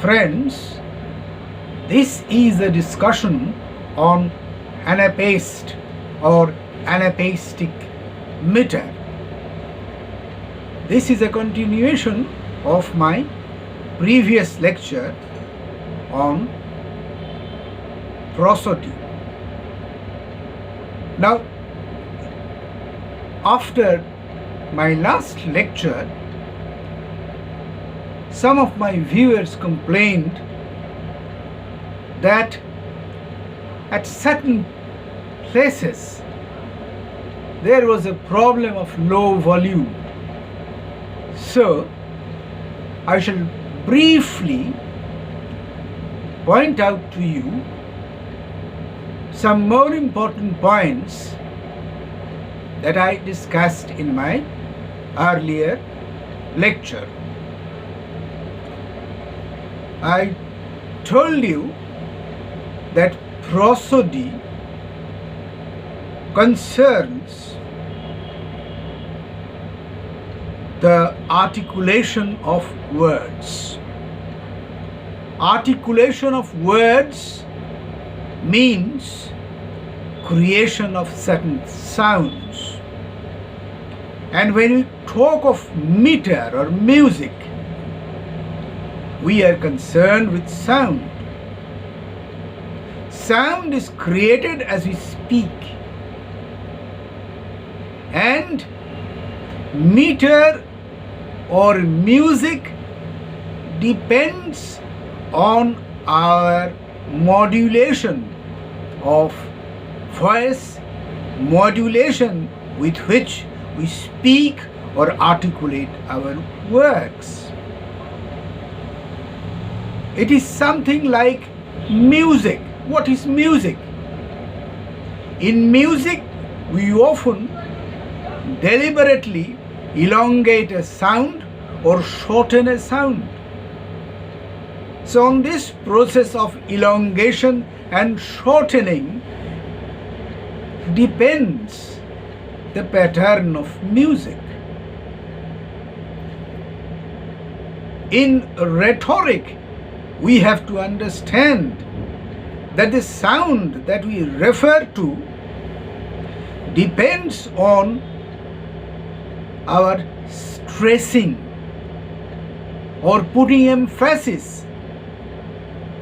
Friends, this is a discussion on Anapaestic or Anapaestic meter. This is a continuation of my previous lecture on prosody. Now, after my last lecture, some of my viewers complained that at certain places there was a problem of low volume. So, I shall briefly point out to you some more important points that I discussed in my earlier lecture. I told you that prosody concerns the articulation of words. Articulation of words means creation of certain sounds. And when we talk of meter or music, we are concerned with sound. Sound is created as we speak, and meter or music depends on our modulation of voice, modulation with which we speak or articulate our words. It is something like music. What is music? In music, we often deliberately elongate a sound or shorten a sound. So on this process of elongation and shortening depends the pattern of music. In rhetoric, we have to understand that the sound that we refer to depends on our stressing or putting emphasis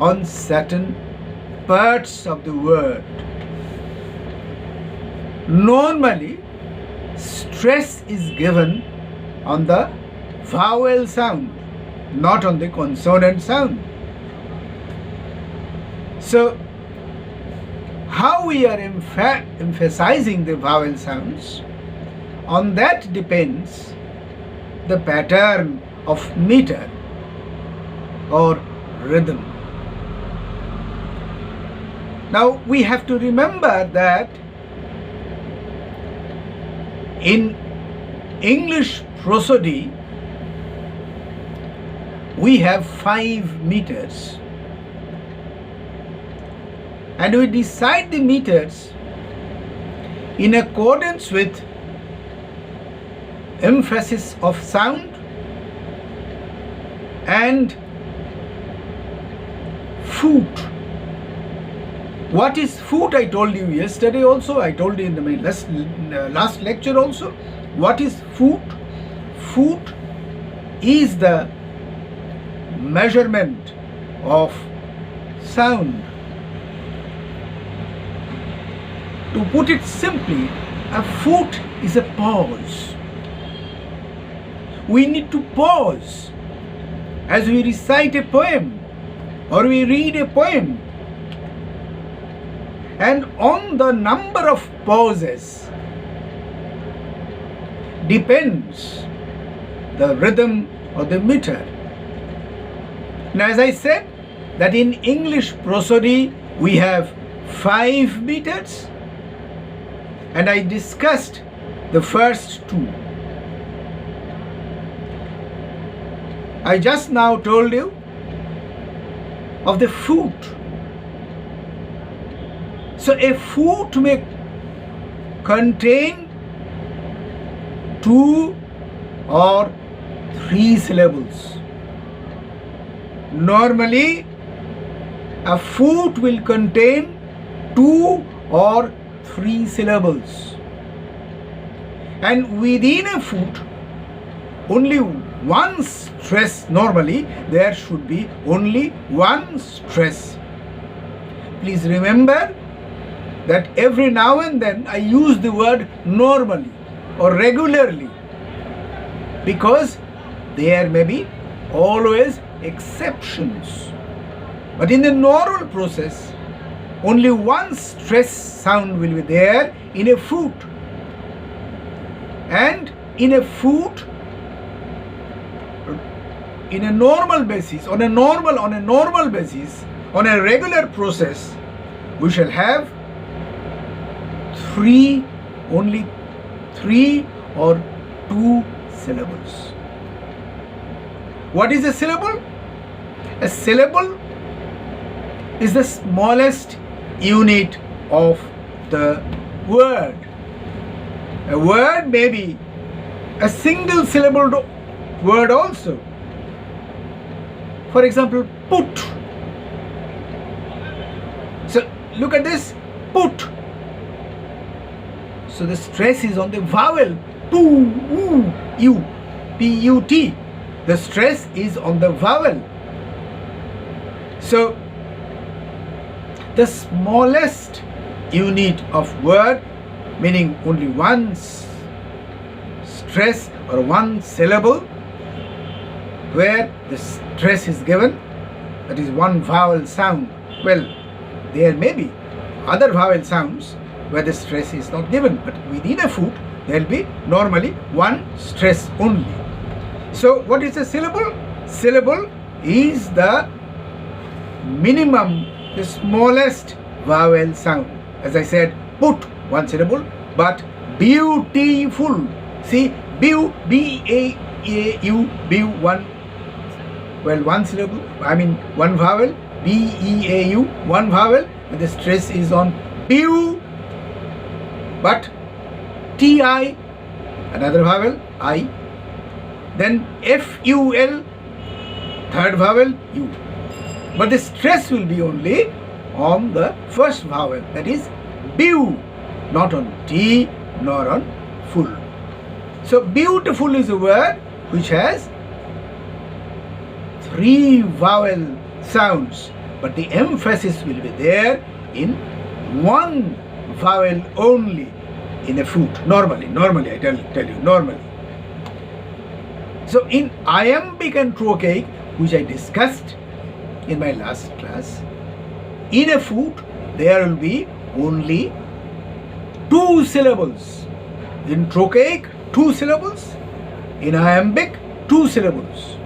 on certain parts of the word. Normally, stress is given on the vowel sound, not on the consonant sound. So, how we are emphasizing the vowel sounds, on that depends the pattern of meter or rhythm. Now, we have to remember that in English prosody, we have 5 meters. And we decide the meters in accordance with emphasis of sound and foot. What is foot? I told you yesterday also. I told you in the last lecture also. What is foot? Foot is the measurement of sound. To put it simply, a foot is a pause. We need to pause as we recite a poem or we read a poem. And on the number of pauses depends the rhythm or the meter. Now, as I said, that in English prosody we have 5 meters, and I discussed the first 2. I just now told you of the foot. So a foot may contain 2 or 3 syllables. normally a foot will contain 2 or 3 syllables. And within a foot, only one stress, normally there should be only one stress. Please remember that every now and then I use the word normally or regularly, because there may be always exceptions. But in the normal process, only one stress sound will be there in a foot. And in a foot, in a normal basis, on a normal basis, on a regular process, we shall have only three or 2 syllables. What is a syllable? A syllable is the smallest unit of the word. A word may be a single syllabled word also. For example, put. So look at this, put. So the stress is on the vowel, u, P-U-T. The stress is on the vowel. So the smallest unit of word, meaning only one stress or one syllable, where the stress is given, that is one vowel sound. Well, there may be other vowel sounds where the stress is not given, but within a foot there will be normally one stress only. So what is a syllable? Syllable is the minimum, the smallest vowel sound. As I said, put, one syllable, but beautiful. See, B-A-U, one, well, one syllable, I mean one vowel, B-E-A-U, one vowel, and the stress is on beau, but T-I, another vowel, I, then F-U-L, third vowel, U. But the stress will be only on the first vowel, that is beau, not on T nor on full. So beautiful is a word which has 3 vowel sounds, but the emphasis will be there in one vowel only in a foot, normally I tell you, normally. So in iambic and trochaic, which I discussed in my last class, in a foot there will be only 2 syllables. In trochaic, 2 syllables. In iambic, 2 syllables.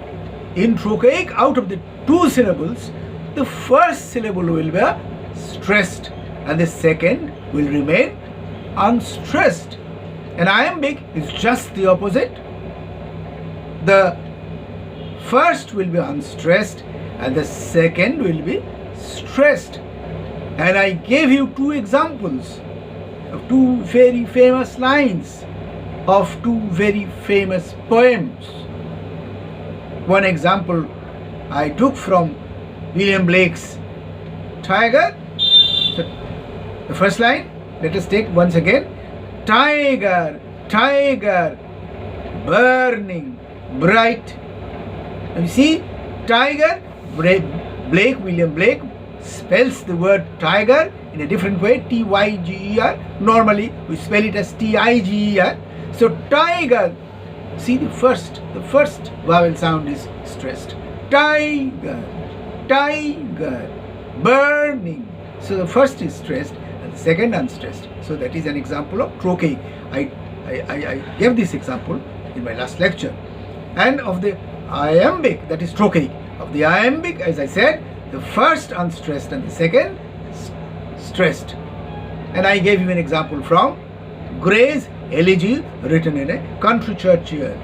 In trochaic, out of the 2 syllables, the first syllable will be stressed and the second will remain unstressed. And iambic is just the opposite. The first will be unstressed and the second will be stressed. And I gave you 2 examples of 2 very famous lines of 2 very famous poems. One example I took from William Blake's Tiger. So the first line, let us take once again. Tiger, tiger, burning bright. You see, tiger, William Blake spells the word tiger in a different way, T-Y-G-E-R. Normally we spell it as T-I-G-E-R. So tiger, see the first vowel sound is stressed. Tiger, tiger, burning. So the first is stressed and the second unstressed. So that is an example of trochaic. I gave this example in my last lecture. And of the iambic, that is trochaic. Of the iambic, as I said, the first unstressed and the second stressed. And I gave you an example from Gray's Elegy, written in a country churchyard.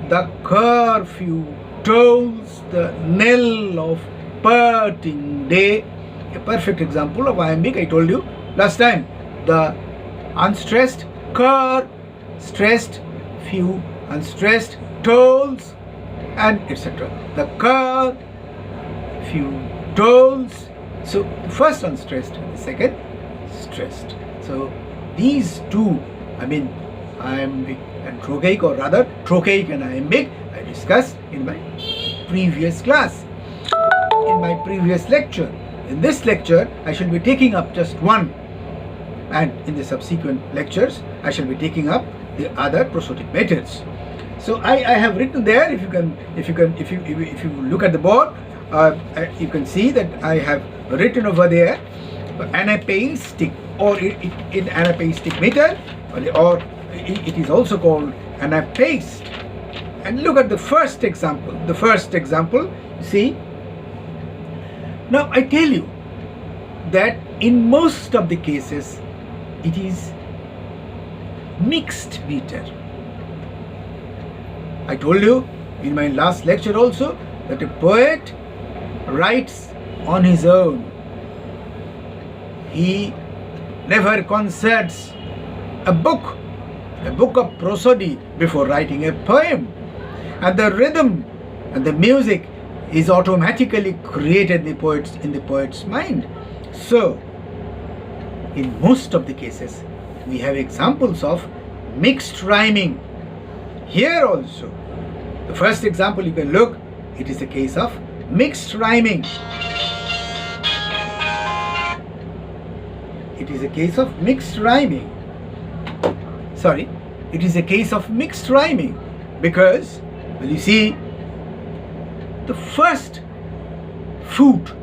The curfew tolls the knell of parting day. A perfect example of iambic, I told you last time. The unstressed, cur, stressed, few, unstressed, tolls, and etc. The car, few tolls. So the first unstressed, the second stressed. So these two, iambic and trochaic, or rather trochaic and iambic, I discussed in my previous class, in my previous lecture. In this lecture, I shall be taking up just one, and in the subsequent lectures, I shall be taking up the other prosodic methods. So I have written there. If you look at the board, you can see that I have written over there anapaestic, or in anapaestic meter, or it is also called anapaest. And look at the first example. The first example, see. Now I tell you that in most of the cases it is mixed meter. I told you in my last lecture also that a poet writes on his own. He never consults a book of prosody before writing a poem. And the rhythm and the music is automatically created in the poet's mind. So, in most of the cases, we have examples of mixed rhyming. Here also, the first example you can look, it is a case of mixed rhyming. It is a case of mixed rhyming. Sorry, it is a case of mixed rhyming because, well, you see, the first foot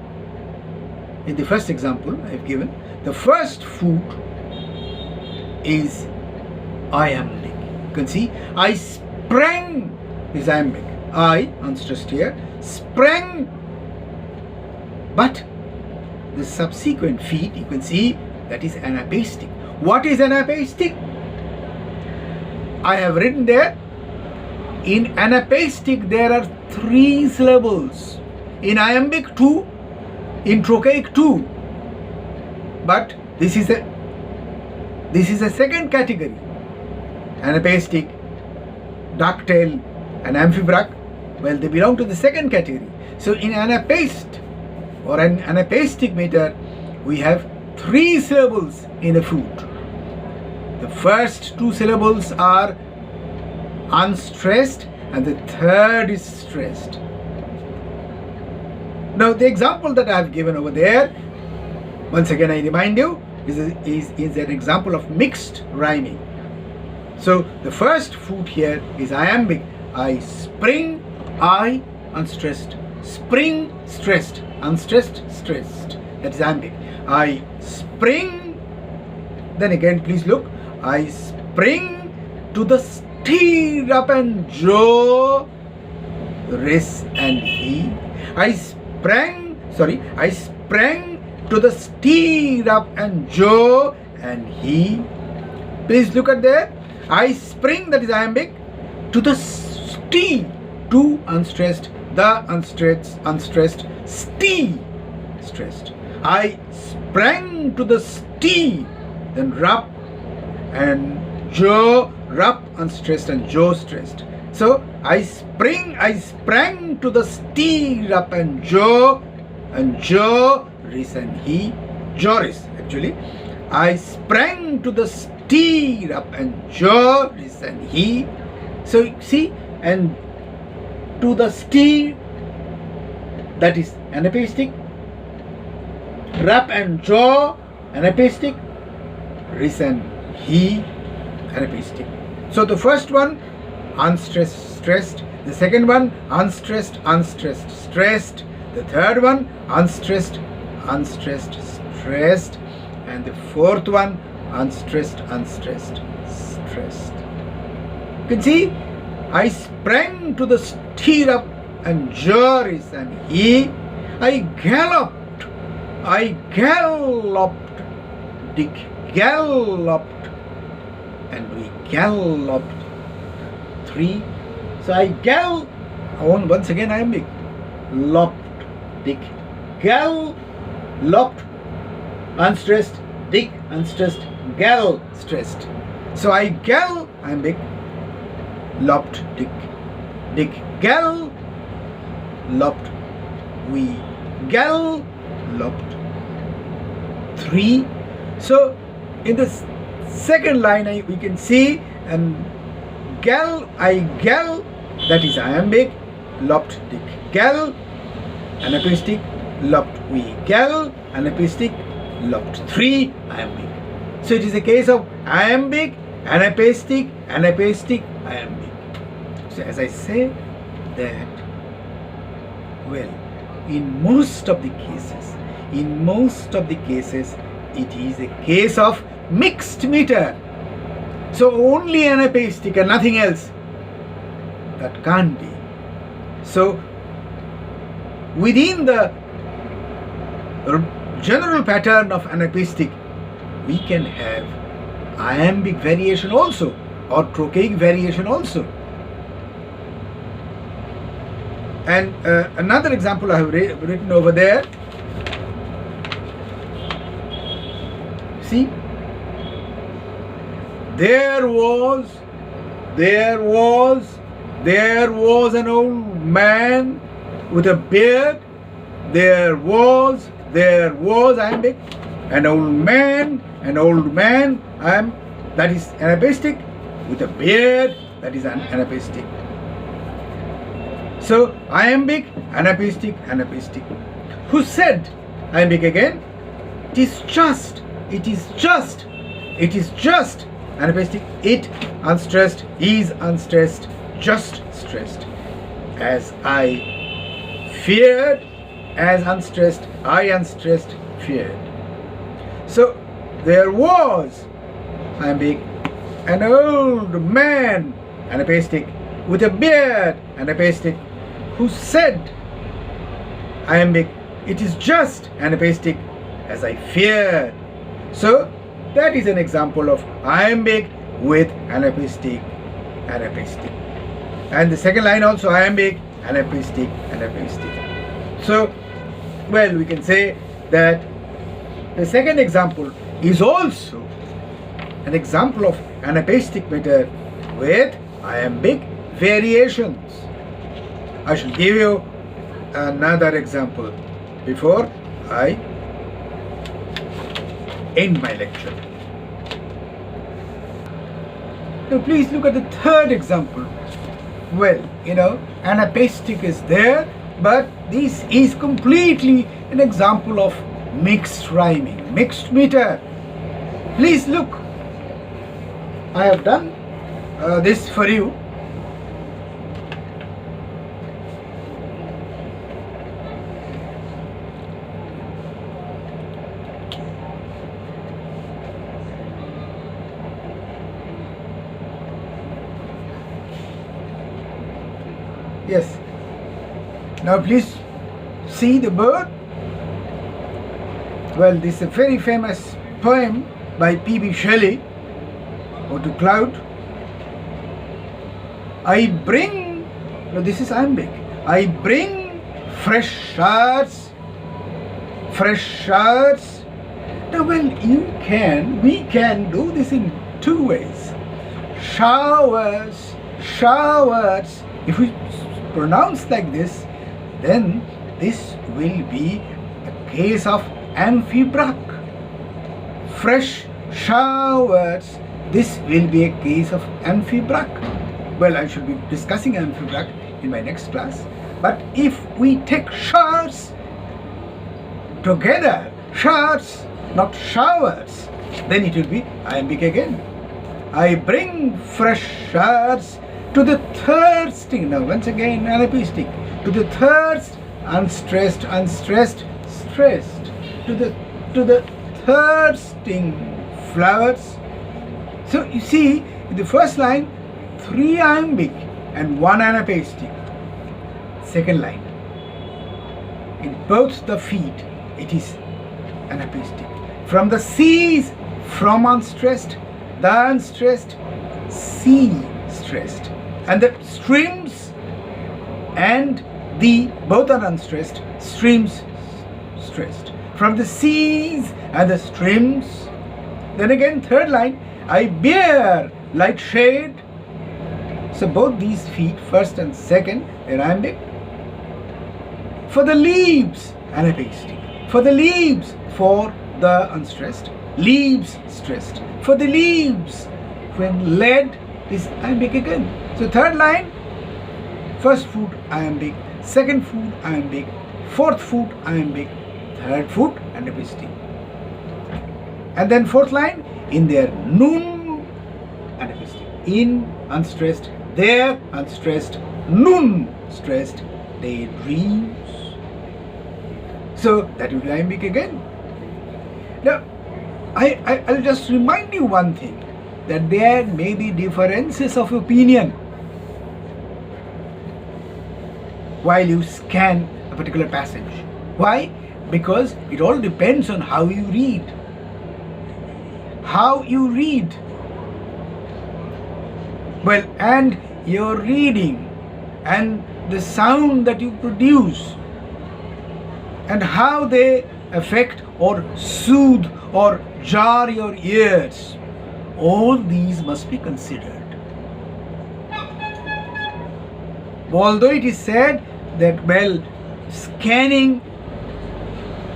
in the first example I have given, the first foot is iambic. You can see, I sprang is iambic. I, unstressed here, sprang. But the subsequent feet, you can see, that is anapaestic. What is anapaestic? I have written there, in anapaestic there are 3 syllables. In iambic 2, in trochaic 2. But this is a second category. Anapaestic, ductile and amphibrach, well, they belong to the second category. So in anapaest or an anapaestic meter, we have 3 syllables in a foot. The first 2 syllables are unstressed and the third is stressed. Now the example that I have given over there, once again I remind you, is an example of mixed rhyming. So the first foot here is iambic. I spring, I, unstressed, spring, stressed, unstressed, stressed. That is iambic. I spring, then again please look, I spring to the stirrup and Joe, ris and he. I sprang to the stirrup and Joe and he. Please look at there. I spring, that is iambic, to the sti, to unstressed, the unstressed, sti, stressed. I sprang to the sti, then rup and Joe, rup, unstressed, and Joe, stressed. So I sprang to the stirrup and Joe, ris and he, Joris actually. I sprang to the stirrup and Joe, ris and he. So see, and to the stir, that is anapaestic, rup and Joe, anapaestic, ris and he, anapaestic. So the first one, unstressed, stressed. The second one, unstressed, unstressed, stressed. The third one, unstressed, unstressed, stressed. And the fourth one, unstressed, unstressed, stressed. You can see, I sprang to the stirrup and Joris and he. I galloped, Dick galloped, and we galloped 3. So once again iambic, lopped, Dick galloped, unstressed, Dick unstressed, gal stressed. So I iambic, lopped, Dick lopped, we galloped. 3. So in the second line we can see and I gal, that is iambic, lopped dick gal, anapaestic, lopped we gal, anapaestic, lopped 3 iambic. So it is a case of iambic, anapaestic, anapaestic, iambic. So as I say that, well, in most of the cases, it is a case of mixed meter. So only anapaestic and nothing else. That can't be. So within the general pattern of anapaestic, we can have iambic variation also, or trochaic variation also. And another example I have written over there. See, there was an old man with a beard. There was iambic, an old man, that is anapaestic, with a beard, that is anapaestic. So iambic, anapaestic, anapaestic. Who said iambic again? It is just anapaestic. It unstressed, is unstressed, just stressed. As I feared, as unstressed, I unstressed, feared. So there was iambic, an old man, anapaestic, with a beard, anapaestic, who said iambic, it is just anapaestic, as I feared. So that is an example of iambic with anapaestic. And the second line also iambic, anapaestic. So, well, we can say that the second example is also an example of anapaestic meter with iambic variations. I shall give you another example before I end my lecture. Now please look at the third example. Well, anapaestic is there, but this is completely an example of mixed rhyming, mixed meter. Please look, I have done this for you. Yes. Now please see the bird. Well, this is a very famous poem by P.B. Shelley, Or to Cloud. I bring, no, this is iambic. I bring fresh showers. Now, well, we can do this in two ways. Showers. If we pronounce like this, then this will be a case of amphibrach. Fresh showers, this will be a case of amphibrach. Well, I should be discussing amphibrach in my next class. But if we take showers together, showers, not showers, then it will be iambic again. I bring fresh showers to the thirsting, now once again anapaestic, to the thirst, unstressed, stressed, to the thirsting flowers. So you see, in the first line, 3 iambic and 1 anapaestic. Second line, in both the feet, it is anapaestic. From the seas, from unstressed, the unstressed, sea stressed. And the streams and the both are unstressed, streams stressed. From the seas and the streams. Then again, third line, I bear light shade. So both these feet, first and second, they're iambic. For the leaves, anapaestic. For the leaves, for the unstressed. Leaves, stressed. For the leaves, when led, is iambic again. So third line, first foot iambic, second foot iambic, fourth foot iambic, third foot anapaestic. And then fourth line, in their noon, anapaestic. In unstressed, their unstressed, noon stressed, daydreams. So that will be iambic again. Now, I'll just remind you one thing, that there may be differences of opinion while you scan a particular passage. Why? Because it all depends on how you read. How you read. Well, and your reading and the sound that you produce and how they affect or soothe or jar your ears, all these must be considered. Although it is said that, well, scanning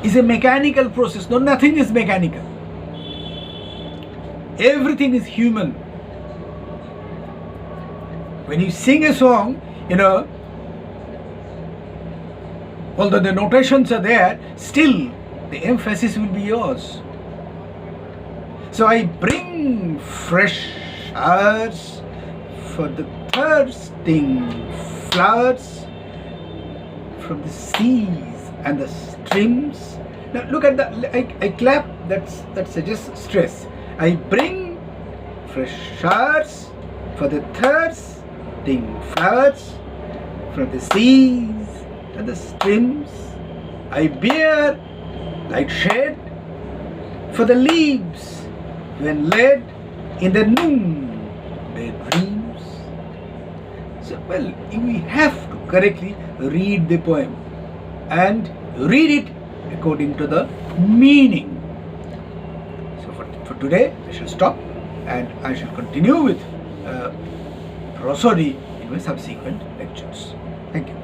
is a mechanical process. No, nothing is mechanical. Everything is human. When you sing a song, although the notations are there, still the emphasis will be yours. So I bring fresh showers for the thirsting flowers from the seas and the streams. Now look at that. I clap. That suggests stress. I bring fresh showers for the thirsting flowers from the seas and the streams. I bear like shade for the leaves when led in the noon daydreams. So, well, we have to correctly read the poem and read it according to the meaning. So for today, I shall stop and I shall continue with prosody in my subsequent lectures. Thank you.